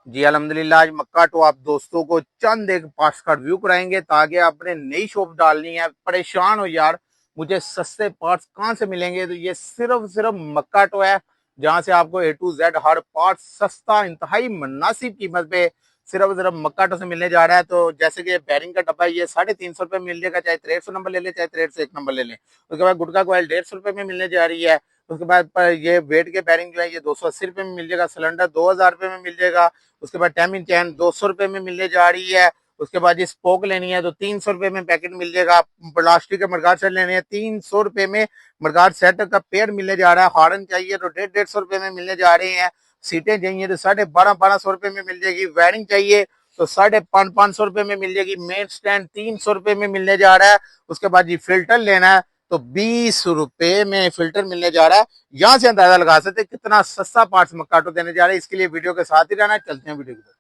जी अल्हम्दुलिल्लाह। आज मक्का तो आप दोस्तों को चंद एक पार्ट्स का रिव्यू कराएंगे ताकि आपने नई शॉप डालनी है, परेशान हो यार मुझे सस्ते पार्ट्स कहाँ से मिलेंगे, तो ये सिर्फ मक्का तो है जहां से आपको ए टू जेड हर पार्ट सस्ता इंतहाई मुनासिब कीमत पे सिर्फ मक्का तो से मिलने जा रहा है। तो जैसे कि बैरिंग का डब्बा ये 350 रुपये मिल जाएगा, चाहे 6300 नंबर ले ले चाहे 6301 नंबर ले ले। उसके बाद गुटका कोयल 150 रुपये में मिलने जा रही है। उसके बाद पर ये वेट के बैरिंग जो है ये 280 रुपये में मिल जाएगा। सिलेंडर 2000 रुपये में मिल जाएगा। उसके बाद टाइमिंग चैन 200 रुपये में मिलने जा रही है। उसके बाद ये स्पोक लेनी है तो 300 रुपये में पैकेट मिल जाएगा। प्लास्टिक के मडगार्ड सेट लेने हैं 300 रुपये में मडगार्ड सेट का पेयर मिलने जा रहा है। हॉर्न चाहिए तो 150 150 रुपये में मिलने जा रहे हैं। सीटें चाहिए तो 1250 1200 रुपये में मिल जाएगी। वायरिंग चाहिए तो 550 500 रुपये में मिल जाएगी। मेन स्टैंड 300 रुपये में मिलने जा रहा है। उसके बाद ये फिल्टर लेना है तो 20 रुपये में फिल्टर मिलने जा रहा है। यहां से अंदाजा लगा सकते कितना सस्ता पार्ट्स मक्काटो देने जा रहे हैं। इसके लिए वीडियो के साथ ही रहना। चलते हैं वीडियो की तरफ।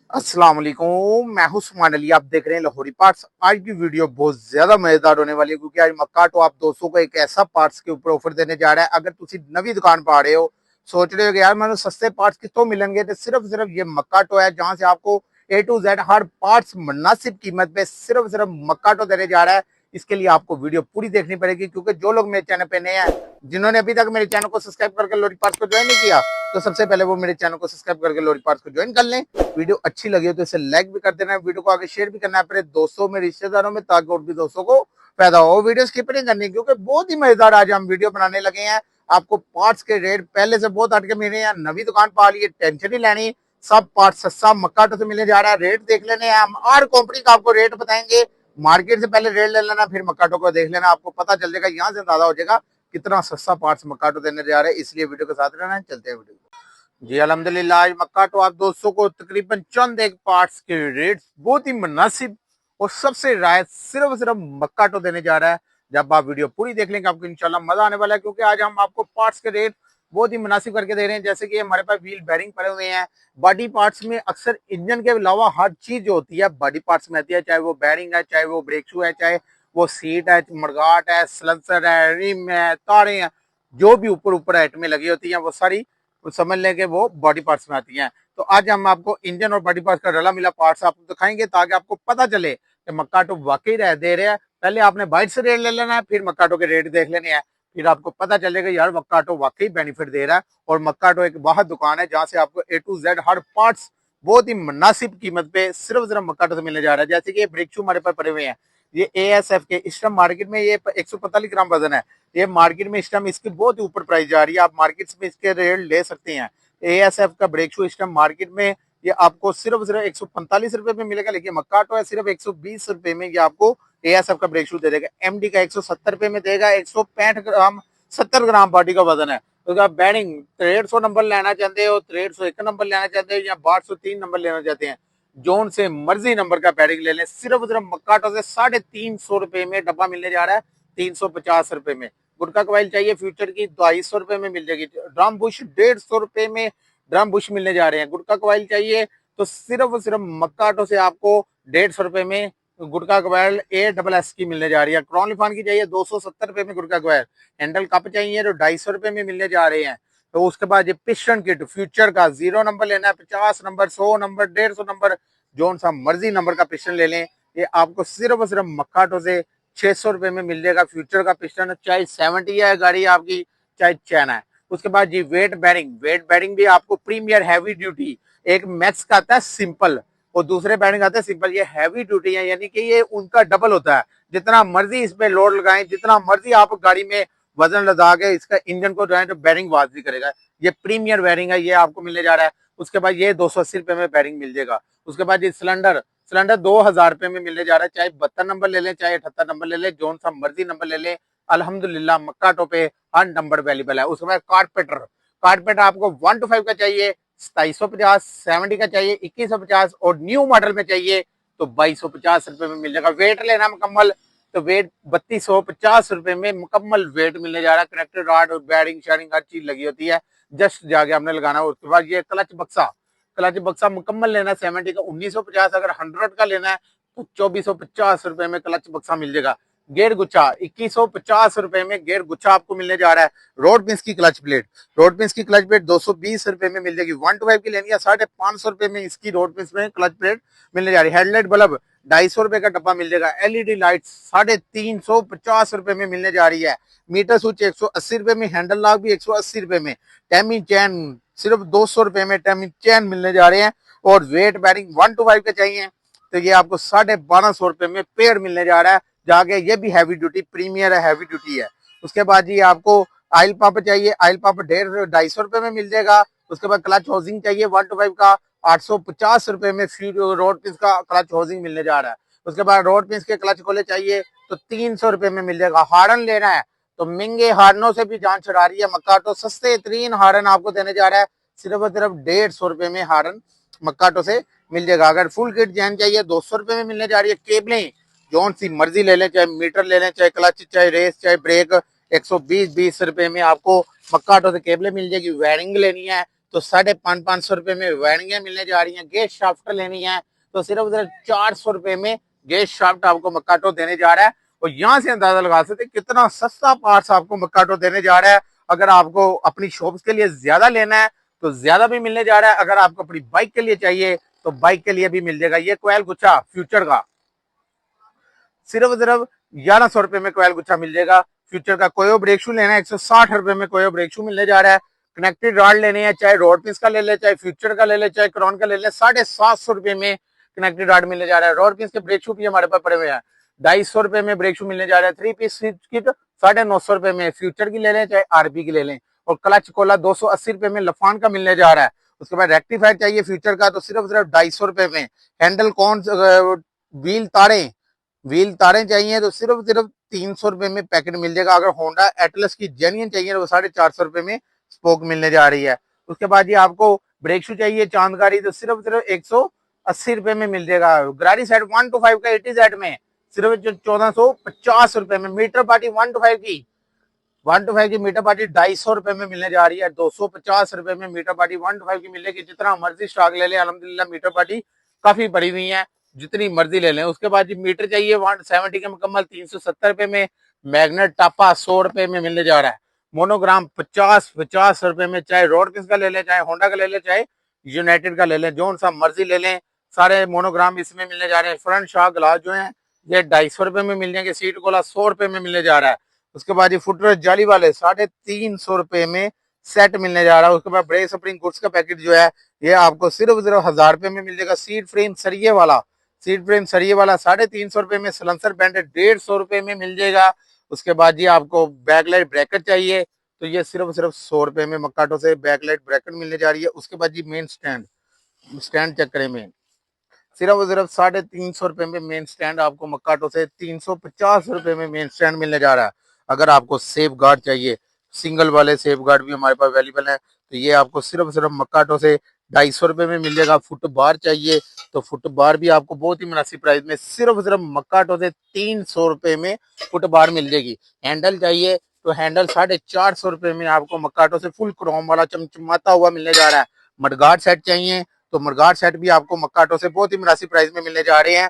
अस्सलाम वालेकुम, मैं हूं सुमान अली, आप देख रहे हैं लाहौरी पार्ट्स। आज की वीडियो बहुत ज्यादा मजेदार होने वाली है क्योंकि आज मक्काटो आप दोस्तों को एक ऐसा पार्ट्स के ऊपर ऑफर देने जा रहा है। अगर तुम नवी दुकान पर आ रहे हो, सोच रहे हो कि यार मैं सस्ते पार्ट्स कितों मिलेंगे, तो सिर्फ ये मक्काटो है जहां से आपको ए टू जेड हर पार्ट्स मुनासिब कीमत पे सिर्फ मक्काटो देने जा रहा है। इसके लिए आपको वीडियो पूरी देखनी पड़ेगी क्योंकि जो लोग मेरे चैनल पे नए हैं, जिन्होंने अभी तक मेरे चैनल को सब्सक्राइब करके लाहौरी पार्ट्स को ज्वाइन नहीं किया, तो सबसे पहले वो मेरे चैनल को सब्सक्राइब करके लाहौरी पार्ट्स को ज्वाइन कर लें। वीडियो अच्छी लगी हो तो इसे लाइक भी कर देना है, वीडियो को आगे शेयर भी करना है अपने दोस्तों में, रिश्तेदारों में, ताकि और भी दोस्तों को फायदा हो। वीडियो स्किप नहीं करनी क्योंकि बहुत ही मजेदार आज हम वीडियो बनाने लगे हैं। आपको पार्ट्स के रेट पहले से बहुत हटके मिल रहे हैं। नवी दुकान पा ली, टेंशन नहीं लेनी, सब पार्ट सस्ता मक्काटो से मिलने जा रहा है। रेट देख लेने हैं हम, हर कंपनी का आपको रेट बताएंगे। मार्केट से पहले रेट ले लेना, फिर मक्काटो को देख लेना, आपको पता चल जाएगा, यहाँ से अंदाजा हो जाएगा कितना सस्ता पार्ट्स मक्काटो देने जा रहे हैं। इसलिए वीडियो के साथ रहना है। चलते हैं वीडियो। जी अल्हम्दुलिल्लाह। आज मक्काटो आप दोस्तों को तकरीबन चंद एक पार्ट्स के रेट बहुत ही मुनासिब और सबसे रायत सिर्फ मक्काटो देने जा रहा है। जब आप वीडियो पूरी देख लेंगे आपको इंशाल्लाह मजा आने वाला है क्योंकि आज हम आपको पार्ट्स के रेट बहुत ही मुनासिब करके दे रहे हैं। जैसे कि हमारे पास व्हील बैरिंग पड़े हुए हैं। बॉडी पार्ट्स में अक्सर इंजन के अलावा हर चीज जो होती है बॉडी पार्ट्स में आती है, चाहे वो बैरिंग है, चाहे वो ब्रेक शू है, चाहे वो सीट है, मडगाट है, सलेंसर है, रिम है, तारे हैं, जो भी ऊपर ऊपर आइटमें लगी होती हैं वो सारी समझ लें कि वो बॉडी पार्ट्स में आती हैं। तो आज हम आपको इंजन और बॉडी पार्ट्स का रला मिला पार्ट्स आपको दिखाएंगे ताकि आपको पता चले कि मक्काटो वाकई रह दे रहे हैं। पहले आपने बाइट से रेट ले लेना है, फिर मक्काटो के रेट देख लेने हैं, फिर आपको पता चलेगा यार मक्काटो वाकई बेनिफिट दे रहा है। और मक्काटो एक वाहद दुकान है जहां से आपको ए टू जेड हर पार्ट्स बहुत ही मुनासिब कीमत पे सिर्फ मक्काटो से मिलने जा रहा है। जैसे कि ये ब्रेक शू हमारे पास पड़े हुए हैं, ये ASF के इस टाइम मार्केट में ये 145 ग्राम वजन है। ये मार्केट में इस टाइम इसकी बहुत ही ऊपर प्राइस जा रही है, आप मार्केट में इसके रेट ले सकते हैं। ASF का ब्रेक शू इस टाइम मार्केट में ये आपको सिर्फ 145 रुपये में मिलेगा, लेकिन मक्काटो है सिर्फ 120 रुपये में ये आपको ASF का ब्रेक शू दे देगा। MD का 170 रुपये में देगा। 165 ग्राम 70 ग्राम बॉडी का वजन है। तो आप बैरिंग 150 नंबर लेना चाहते हो, 150 नंबर लेना चाहते हो या 1203 नंबर लेना चाहते हैं, जोन से मर्जी नंबर का बैरिंग ले लें। सिर्फ मक्काटो से 350 रुपये में डब्बा मिलने जा रहा है, 350 रुपये में। गुटका कवाइल चाहिए फ्यूचर की 250 रुपये में मिल जाएगी। ड्रम बुश 150 रुपये में ड्रम बुश मिलने जा रहे हैं। गुटका कवाइल चाहिए तो सिर्फ मक्काटो से आपको 150 रुपये में गुटका कवाइल ASS की मिलने जा रही है। क्रॉन लिफान की चाहिए 270 रुपये में गुटका कवाइल। हैंडल कप चाहिए तो 250 रुपये में मिलने जा रहे हैं। तो उसके बाद ये पिस्टन किट फ्यूचर का 0 नंबर लेना है, 50 नंबर, 100 नंबर, 150 नंबर, जोन सा मर्जी नंबर का पिस्टन ले लें, ये आपको सिर्फ मक्काटो से 600 रुपये में मिल जाएगा। फ्यूचर का पिस्टन चाहे 70 है गाड़ी आपकी, चाहे चैन है। उसके बाद जी वेट बैरिंग भी आपको प्रीमियर हैवी ड्यूटी, एक मैक्स का आता है सिंपल और दूसरे बैरिंग आते हैं सिंपल। ये हैवी ड्यूटी है यानी कि ये उनका डबल होता है। जितना मर्जी इसमें लोड लगाएं, जितना मर्जी आप गाड़ी में वजन लगा के इसका इंजन को जो तो बैरिंग वाज भी करेगा। ये प्रीमियर बैरिंग है, ये आपको मिलने जा रहा है। उसके बाद ये 280 रुपये में बैरिंग मिल जाएगा। उसके बाद ये सिलेंडर 2000 रुपये में मिलने जा रहा है, चाहे 72 नंबर ले लें, चाहे 78 नंबर ले लें, जोन सा मर्जी नंबर ले लें। अल्हम्दुलिल्लाह मक्काटो पे हर नंबर अवेलेबल है। उसके बाद कारपेटर आपको 1 to 5 का चाहिए 2750, 70 का चाहिए 2150 और न्यू मॉडल में चाहिए तो 2250 रुपये में मिल जाएगा। वेट लेना मुकम्मल तो वेट 3250 रुपये में मुकम्मल वेट मिलने जा रहा है। कनेक्टेड रॉड और बैरिंग शेयरिंग हर चीज लगी होती है, जस्ट जाके आपने लगाना है। उसके बाद ये क्लच बक्सा मुकम्मल लेना है 70 का 1950, अगर 100 का लेना है तो 2450 रुपये में क्लच बक्सा मिल जाएगा। गेयर गुच्छा 2150 रुपए में गेयर गुच्छा आपको मिलने जा रहा है। रोड पिंस की क्लच प्लेट, रोड पिंस की क्लच प्लेट 220 रुपए में मिल जाएगी। 125 की लेनी है 550 रुपए में इसकी रोड पिंस में क्लच प्लेट मिलने जा रही है। हेडलाइट बल्ब 250 रुपए का डब्बा मिल जाएगा। एलईडी लाइट 350 रुपए में मिलने जा रही है। मीटर स्विच 180 रुपए में, हैंडल लॉक भी 180 रुपए में। टैमी चैन सिर्फ 200 रुपए में टैमी चैन मिलने जा रहे हैं। और वेट बैरिंग 125 के चाहिए तो ये आपको 1250 रुपए में पेड़ मिलने जा रहा है। जाके ये भी हैवी ड्यूटी प्रीमियर है, हैवी ड्यूटी है। उसके बाद जी आपको ऑयल पंप चाहिए, ऑयल पंप 250 रुपए में मिल जाएगा। उसके बाद क्लच हाउसिंग चाहिए 125 का 850 रुपए में रोड पिंस का क्लच हाउसिंग मिलने जा रहा है। उसके बाद रोड पिंस के क्लच खोले चाहिए तो 300 रुपए में मिल जाएगा। हार्न लेना है तो महंगे हार्नों से भी जान छुड़ा रही है मक्काटो। सस्ते तरीन हार्न आपको देने जा रहा है सिर्फ और सिर्फ 150 में हार्न मक्काटो से मिल जाएगा। अगर फुल किट जैन चाहिए 200 रुपए में मिलने जा रही है। केबलें जौन सी मर्जी ले लें, चाहे मीटर ले लें, चाहे क्लच, चाहे रेस, चाहे ब्रेक, 120 रुपए में आपको मक्काटो से केबलें मिल जाएगी। वायरिंग लेनी है तो 550 रुपए में वायरिंगें मिलने जा रही हैं। गेट शाफ्ट लेनी है तो सिर्फ 400 रुपए में गेट शाफ्ट आपको मक्काटो देने जा रहा है। और यहाँ से अंदाजा लगा सकते कितना सस्ता पार्ट्स आपको मक्काटो देने जा रहा है। अगर आपको अपनी शॉप्स के लिए ज्यादा लेना है तो ज्यादा भी मिलने जा रहा है। अगर आपको अपनी बाइक के लिए चाहिए तो बाइक के लिए भी मिल जाएगा। ये कोयल गुच्छा फ्यूचर का सिर्फ 1100 रुपए में कोयल गुच्छा मिल जाएगा। फ्यूचर का कोयो ब्रेक शू लेना है 160 रुपए में कोयो ब्रेक शू मिलने जा रहा है। कनेक्टेड रॉड लेने हैं, चाहे रोड पिंस का ले ले, चाहे फ्यूचर का ले ले, चाहे क्रॉन का ले ले, 750 रुपए में कनेक्टेड रॉड मिलने जा रहा है। रोड पिंस के ब्रेक शू भी हमारे पास पड़े हुए हैं। 250 रुपए में ब्रेक शू मिलने जा रहा है। 3 पीस किट 950 रुपए में फ्यूचर की ले लें, चाहे आरपी की ले लें। और क्लच कोला 280 रुपए में लफान का मिलने जा रहा है। उसके बाद रेक्टिफायर चाहिए फ्यूचर का तो सिर्फ 250 रुपए में। हैंडल कौन व्हील तारे चाहिए तो सिर्फ 300 रुपए में पैकेट मिल जाएगा। अगर होंडा एटलस की जेन्युइन चाहिए तो वो 450 रुपए में स्पोक मिलने जा रही है। उसके बाद ये आपको ब्रेक शू चाहिए चांदकारी तो सिर्फ 180 रुपए में मिल जाएगा। गरारी सेट 125 का 80 में सिर्फ 1450 रुपए में। मीटर पार्टी 125 की मीटर पार्टी 250 रुपए में मिलने जा रही है। 250 रुपए में मीटर पार्टी 125 की मिलेगी। जितना मर्जी स्टॉक ले लें, अल्हम्दुलिल्लाह मीटर पार्टी काफी पड़ी हुई है, जितनी मर्जी ले लें। उसके बाद मीटर चाहिए 170 के मुकम्मल 370 रुपए में। मैग्नेट टापा 100 रुपए में मिलने जा रहा है। मोनोग्राम 50 रुपए में, चाहे रोड पिंस का ले लें, चाहे होंडा का ले लें, चाहे यूनाइटेड का ले लें, जो सा मर्जी ले लें, सारे मोनोग्राम इसमें मिलने जा रहे हैं। फ्रंट शॉक ग्लास जो है ये 250 रुपए में मिल जाएंगे। सीट कोला 100 रुपए में मिलने जा रहा है। उसके बाद ये फुटरेस्ट जाली वाले 350 रुपए में सेट मिलने जा रहा है। उसके बाद ब्रेक स्प्रिंग गुड्स का पैकेट जो है ये आपको सिर्फ 1000 रुपए में मिल जाएगा। सीट फ्रेम सरिये वाला 350 रुपए में। सलेंसर बैंड 150 रुपए में मिल जाएगा। उसके बाद ये आपको बैकलाइट ब्रैकेट चाहिए तो ये सिर्फ 100 रुपए में मक्काटो से बैकलाइट ब्रैकेट मिलने जा रही है। उसके बाद जी मेन स्टैंड चेक करें में सिर्फ 350 रुपए में मेन स्टैंड आपको मक्काटो से 350 रुपए में मेन स्टैंड मिलने जा रहा है। अगर आपको सेफ गार्ड चाहिए, सिंगल वाले सेफ गार्ड भी हमारे पास अवेलेबल है तो ये आपको सिर्फ मक्काटो से 250 रुपए में मिल जाएगा। फुट बार चाहिए तो फुट बार भी आपको बहुत ही मुनासिब प्राइस में सिर्फ मक्काटो से 300 रुपए में फुट बार मिल जाएगी। हैंडल चाहिए तो हैंडल 450 रुपए में आपको मक्काटो से फुल क्रोम वाला चमचमाता हुआ मिलने जा रहा है। मडगार्ड सेट चाहिए तो मडगार्ड सेट भी आपको मक्काटो से बहुत ही मुनासिब प्राइस में मिलने जा रहे हैं।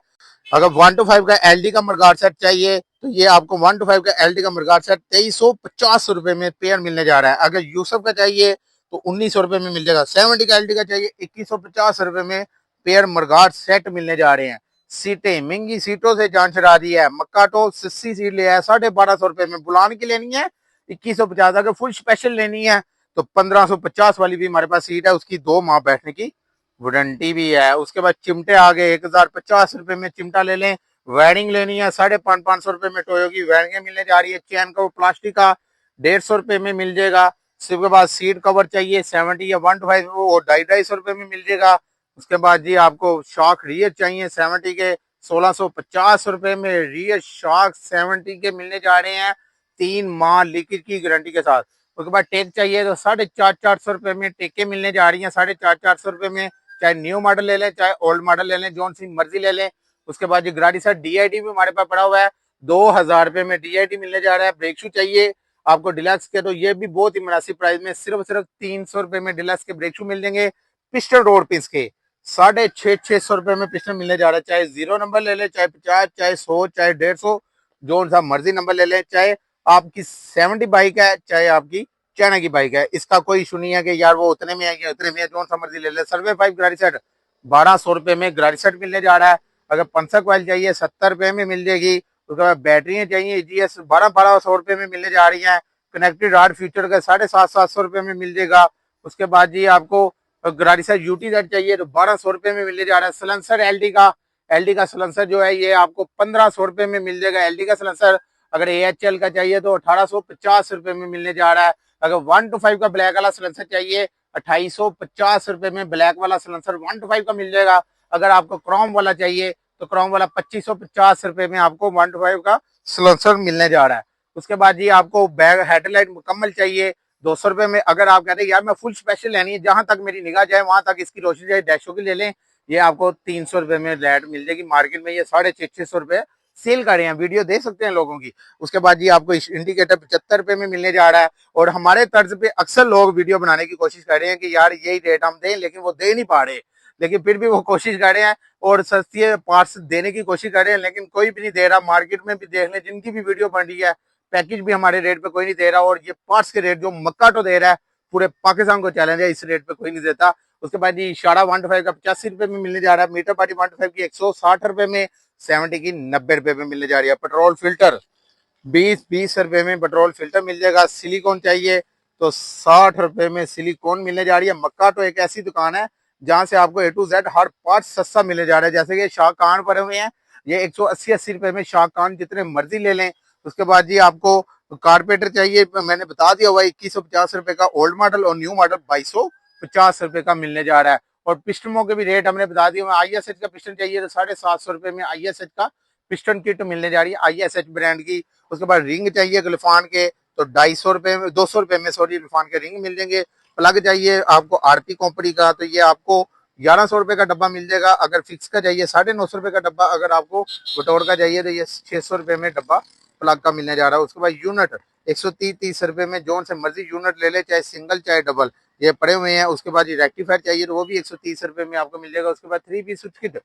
अगर 125 का एलडी का मडगार्ड सेट चाहिए तो ये आपको 125 का एलडी का मडगार्ड सेट 2350 रुपए में पेयर मिलने जा रहा है। अगर यूसुफ का चाहिए तो 1900 रुपए में मिल जाएगा। 70 का एलडी का चाहिए 2150 रुपए में पेयर मडगार्ड सेट मिलने जा रहे हैं। सीटें महंगी सीटों से जान छड़ा दी है। मक्काटो 60 सीट ले है 1250 रुपए में। बुलान की लेनी है 2150। अगर फुल स्पेशल लेनी है तो 1550 वाली भी हमारे पास सीट है, उसकी 2 माह बैठने की वारंटी भी है। उसके बाद चिमटे आ गए 1050 रुपए में चिमटा ले लें। वायरिंग लेनी है 550 रुपए में टोयो की वायरिंग मिलने जा रही है। चैन का प्लास्टिक का 150 रुपए में मिल जाएगा। उसके बाद सीट कवर चाहिए 70 या 125 वो 250 रुपए में मिल जाएगा। उसके बाद जी आपको शॉक रियर चाहिए 70 के 1650 रुपए में। रियर शॉक 70 के मिलने जा रहे हैं 3 माह लीकेज की गारंटी के साथ। उसके बाद टेक चाहिए तो 450 में टेके मिलने जा रही है 450 में। चाहे न्यू मॉडल ले लें, चाहे ओल्ड मॉडल ले लें, जो सी मर्जी ले लें। उसके बाद ये गाड़ी सर डीआईडी भी हमारे पास पड़ा हुआ है 2000 में डीआईडी मिलने जा रहा है। ब्रेक शू चाहिए आपको डिलक्स के तो ये भी बहुत ही मुनासिब प्राइस में सिर्फ 300 में डिलक्स के ब्रेक शू मिल जाएंगे। पिस्टन रोड पिंस के 650 में पिस्टन मिलने जा रहा है। चाहे 0 नंबर ले ले, चाहे 50, चाहे 100, चाहे 150 जो सा मर्जी नंबर ले लें, चाहे आपकी 70 बाइक है चाहे आपकी चाइना की बाइक है, इसका कोई इशू नहीं है कि यार वो उतने में है या उतने में है, जो सा मर्जी ले ले। सर्वे 5 गाड़ी सेट 1200 रुपए में गाड़ी सेट मिलने जा रहा है। अगर पंसर कॉइल चाहिए 70 रुपए में मिल जाएगी। उसके बाद बैटरियां चाहिए जीएस 1200 रुपए में मिलने जा रही हैं। कनेक्टेड हार्ड फ्यूचर का 750 रुपए में मिल जाएगा। उसके बाद जी आपको गाड़ी सेट यूटी सेट चाहिए तो 1200 रुपए में मिलने जा रहा है। सलेंसर एलडी का सलेंसर जो है ये आपको 1500 रुपए में मिल जाएगा। एलडी का सलेंसर अगर एएचएल का चाहिए तो 1850 रुपए में मिलने जा रहा है। अगर 125 का ब्लैक वाला सलेंसर चाहिए 2850 रुपए में ब्लैक वाला सलेंसर 125 का मिल जाएगा। अगर आपको क्रोम वाला चाहिए तो क्रोम वाला 2550 रुपए में आपको 125 का सलेंसर मिलने जा रहा है। उसके बाद जी आपको बैग हेडलाइट मुकम्मल चाहिए 200 रुपए में। अगर आप कहते हैं यार मैं फुल स्पेशल लेनी है, जहां तक मेरी निगाह जाए वहां तक इसकी रोशनी जाए, डैशो की ले लें, ये आपको 300 रुपए में लाइट मिल जाएगी। मार्केट में ये 650 रुपए सेल कर रहे हैं, वीडियो दे सकते हैं लोगों की। उसके बाद जी आपको इंडिकेटर 75 रुपए में मिलने जा रहा है। और हमारे तर्ज पे अक्सर लोग वीडियो बनाने की कोशिश कर रहे हैं कि यार यही रेट हम दें, लेकिन वो दे नहीं पा रहे, लेकिन फिर भी वो कोशिश कर रहे हैं और सस्ती पार्ट्स देने की कोशिश कर रहे हैं, लेकिन कोई भी नहीं दे रहा। मार्केट में भी देख लें, जिनकी भी वीडियो बन रही है, पैकेज भी हमारे रेट पे कोई नहीं दे रहा। और ये पार्ट्स के रेट जो मक्का तो दे रहा है, पूरे पाकिस्तान को चैलेंज है, इस रेट पे कोई नहीं देता। उसके बाद जी इशारा 125 का 85 रुपए में मिलने जा रहा है। मीटर पार्टी 125 की 160 रुपए में, 70 की 90 रुपए में मिलने जा रही है। पेट्रोल फिल्टर 20 रुपए में पेट्रोल फिल्टर मिल जाएगा। सिलिकॉन चाहिए तो 60 रुपए में सिलिकॉन मिलने जा रही है। मक्का तो एक ऐसी दुकान है जहां से आपको ए टू जेड हर पार्ट सस्ता मिलने जा रहा है। जैसे कि शाह कान पड़े हुए हैं, ये 180 रुपए में शाह कान जितने मर्जी ले लें। उसके बाद जी आपको कारपेटर चाहिए, मैंने बता दिया हुआ 2150 रुपए का ओल्ड मॉडल, और न्यू मॉडल 2250 रुपए का मिलने जा रहा है। और पिस्टनों के भी रेट हमने बता दिए। ISH का पिस्टन चाहिए तो 750 रुपए में ISH का पिस्टन किट मिलने जा रही है ISH ब्रांड की। उसके बाद रिंग चाहिए गलफान के तो 250 रुपए में, 200 रुपए में सॉरी, गलफान के रिंग मिल जाएंगे। प्लग चाहिए आपको आरपी कंपनी का तो ये आपको 1100 रुपए का डब्बा मिल जाएगा। अगर फिक्स का चाहिए 950 रुपए का डब्बा, अगर आपको बटोर का चाहिए तो ये 600 रुपए में डब्बा प्लग का मिलने जा रहा है। उसके बाद यूनिट 130 रुपए में जोन से मर्जी यूनिट ले ले, चाहे सिंगल चाहे डबल, ये पड़े हुए हैं। उसके बाद रेक्टिफायर चाहिए तो वो भी 130 रुपए में आपको मिल जाएगा। उसके बाद 3 piece switch kit,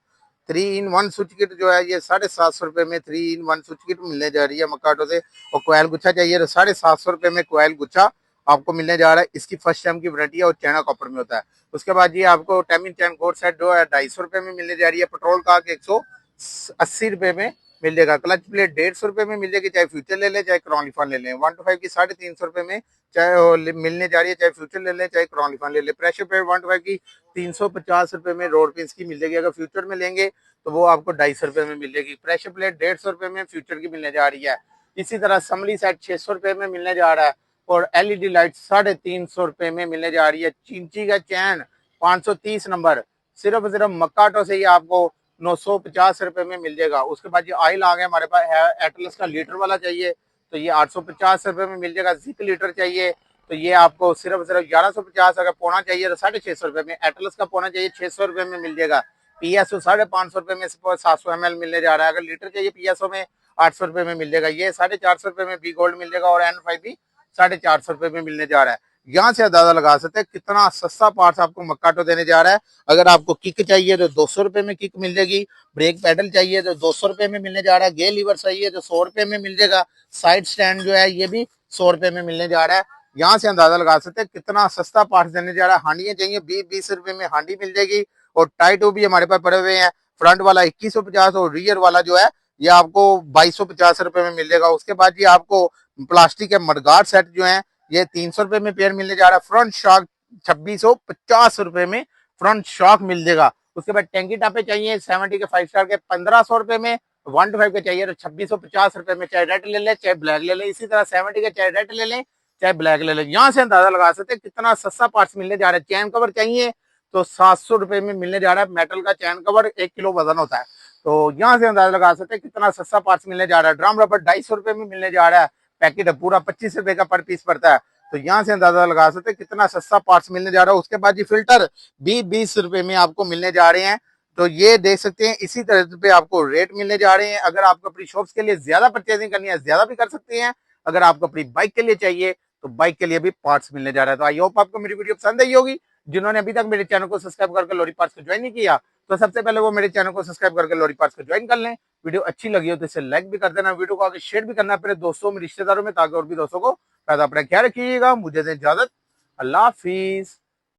3 in 1 switch kit जो है ये 750 रुपए में 3 in 1 स्विच किट मिलने जा रही है मकाटो से। और कोयल गुच्छा चाहिए तो 750 रुपए में कोयल गुच्छा आपको मिलने जा रहा है। इसकी फर्स्ट टाइम की वारंटी है और चाइना कॉपर में होता है। उसके बाद ये आपको टाइमिंग चैन कोड सेट जो है 250 रुपए में मिलने जा रही है। पेट्रोल का 180 रुपए में मिल जाएगा। क्लच प्लेट 150 रुपए में मिल जाएगी, चाहे फ्यूचर ले लें चाहे क्रॉनिफॉन ले लें। 125 की 350 रुपए में चाहे मिलने जा रही है, चाहे फ्यूचर ले लें चाहे क्रॉनिफॉन ले लें। प्रेशर प्लेट 125 की 350 रुपए में रोड पिंस की मिल जाएगी। अगर फ्यूचर में लेंगे तो वो आपको 250 रुपए में मिल जाएगी। प्रेशर प्लेट 150 रुपए में फ्यूचर की मिलने जा रही है। इसी तरह समली सेट 600 रुपए में मिलने जा रहा है। और एलईडी लाइट 350 रुपए में मिलने जा रही है। चिंची का चैन 530 नंबर सिर्फ मक्काटो से ही आपको 950 रुपए में मिल जाएगा। उसके बाद ये ऑयल आ गया हमारे पास है। एटलस का लीटर वाला चाहिए तो ये 850 रुपए में मिल जाएगा। जिक लीटर चाहिए तो ये आपको सिर्फ 1150। अगर पौना चाहिए तो 650 रुपए में। एटलस का पौना चाहिए 600 रुपए में मिल जाएगा। पीएसओ 550 रुपए में 700 ml मिलने जा रहा है। अगर लीटर चाहिए पीएसओ में 800 रुपए में मिल जाएगा। ये 450 रुपए में बी गोल्ड मिल जाएगा। और N5 भी 450 रुपए में मिलने जा रहा है। यहाँ से अंदाजा लगा सकते हैं कितना सस्ता पार्ट्स आपको मक्काटो देने जा रहा है। अगर आपको किक चाहिए तो 200 रुपए में किक मिल जाएगी। ब्रेक पैडल चाहिए तो 200 रुपए में मिलने जा रहा है। गेयर लीवर चाहिए तो 100 रुपए में मिल जाएगा। साइड स्टैंड जो है ये भी 100 रुपए में मिलने जा रहा है। यहाँ से अंदाजा लगा सकते हैं कितना सस्ता पार्ट्स देने जा रहा है। हांडियां चाहिए 20 रुपए में हांडी मिल जाएगी। और टाइटो भी हमारे पास पड़े हुए हैं। फ्रंट वाला 2150 और रियर वाला जो है ये आपको 2250 रुपए में मिल जाएगा। उसके बाद ये आपको प्लास्टिक के मडगार्ड सेट जो है ये 300 रुपए में पेयर मिलने जा रहा है। फ्रंट शॉक 2650 रुपए में फ्रंट शॉक मिल जाएगा। उसके बाद टैंकी टापे चाहिए 70 के 5 स्टार के 1500 रुपए में। 125 के चाहिए तो 2650 रुपए में, चाहे रेड ले ले चाहे ब्लैक ले ले। इसी तरह 70 के चाहे रेड ले लें चाहे ब्लैक ले लें। यहाँ से अंदाजा लगा सकते हैं कितना सस्ता पार्ट्स मिलने जा रहा है। चैन कवर चाहिए तो 700 रुपए में मिलने जा रहा है। मेटल का चैन कवर 1 किलो वजन होता है। तो यहाँ से अंदाजा लगा सकते हैं कितना सस्ता पार्ट्स मिलने जा रहा है। ड्रम रबर 250 रुपए में मिलने जा रहा है। पैकेट है पूरा 25 रुपए का पर पीस पड़ता है। तो यहाँ से अंदाजा लगा सकते हैं कितना सस्ता पार्ट्स मिलने जा रहा है। उसके बाद ये फिल्टर 20 रुपए में आपको मिलने जा रहे हैं। तो ये देख सकते हैं इसी तरह पे आपको रेट मिलने जा रहे हैं। अगर आपको अपनी शॉप्स के लिए ज्यादा परचेजिंग करनी है ज्यादा भी कर सकते हैं। अगर आपको अपनी बाइक के लिए चाहिए तो बाइक के लिए भी पार्ट्स मिलने जा रहा है। तो आई होप आपको मेरी वीडियो पसंद आई होगी। जिन्होंने अभी तक मेरे चैनल को सब्सक्राइब करके लोरी पार्ट्स को ज्वाइन नहीं किया तो सबसे पहले वो मेरे चैनल को सब्सक्राइब करके लोरी पार्ट्स को ज्वाइन कर लें। वीडियो अच्छी लगी हो तो इसे लाइक भी कर देना, वीडियो को आगे शेयर भी करना अपने दोस्तों में, रिश्तेदारों में, ताकि और भी दोस्तों को फायदा पड़े। ख्याल रखिएगा, मुझे दें इजाजत। अल्लाह हाफिज।